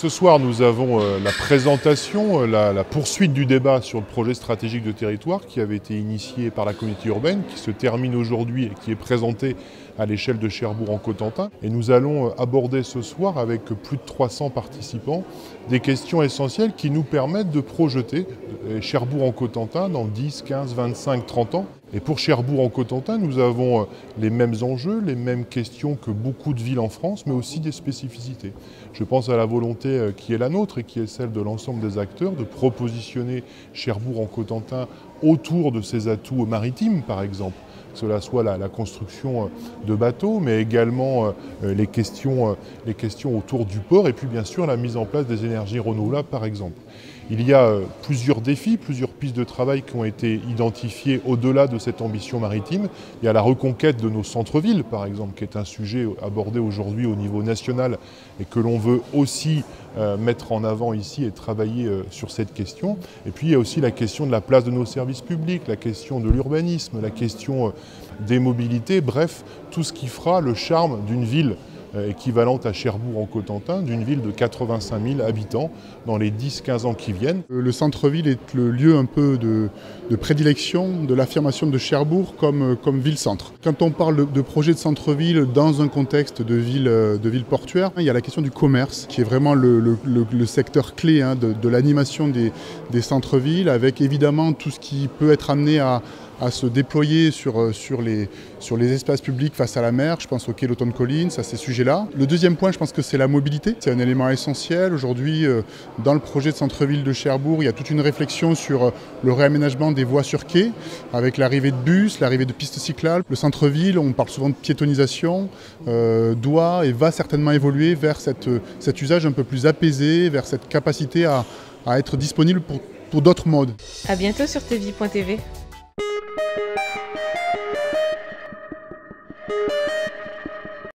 Ce soir, nous avons la présentation, la poursuite du débat sur le projet stratégique de territoire qui avait été initié par la communauté urbaine, qui se termine aujourd'hui et qui est présenté à l'échelle de Cherbourg-en-Cotentin. Et nous allons aborder ce soir, avec plus de 300 participants, des questions essentielles qui nous permettent de projeter Cherbourg-en-Cotentin dans 10, 15, 25, 30 ans. Et pour Cherbourg-en-Cotentin, nous avons les mêmes enjeux, les mêmes questions que beaucoup de villes en France, mais aussi des spécificités. Je pense à la volonté qui est la nôtre et qui est celle de l'ensemble des acteurs de propositionner Cherbourg-en-Cotentin autour de ses atouts maritimes, par exemple. Que cela soit la construction de bateaux, mais également les questions autour du port et puis bien sûr la mise en place des énergies renouvelables, par exemple. Il y a plusieurs défis, plusieurs pistes de travail qui ont été identifiées au-delà de cette ambition maritime. Il y a la reconquête de nos centres-villes, par exemple, qui est un sujet abordé aujourd'hui au niveau national et que l'on veut aussi mettre en avant ici et travailler sur cette question. Et puis il y a aussi la question de la place de nos services publics, la question de l'urbanisme, la question des mobilités, bref, tout ce qui fera le charme d'une ville équivalente à Cherbourg-en-Cotentin, d'une ville de 85 000 habitants dans les 10-15 ans qui viennent. Le centre-ville est le lieu un peu de prédilection de l'affirmation de Cherbourg comme ville-centre. Quand on parle de projet de centre-ville dans un contexte de ville portuaire, il y a la question du commerce qui est vraiment le secteur clé de l'animation des centres-villes, avec évidemment tout ce qui peut être amené à se déployer sur les espaces publics face à la mer. Je pense au quai l'Automne-Collines, à ces sujets-là. Le deuxième point, je pense que c'est la mobilité. C'est un élément essentiel. Aujourd'hui, dans le projet de centre-ville de Cherbourg, il y a toute une réflexion sur le réaménagement des voies sur quai, avec l'arrivée de bus, l'arrivée de pistes cyclables. Le centre-ville, on parle souvent de piétonisation, doit et va certainement évoluer vers cet usage un peu plus apaisé, vers cette capacité à être disponible pour d'autres modes. À bientôt sur tvi.tv.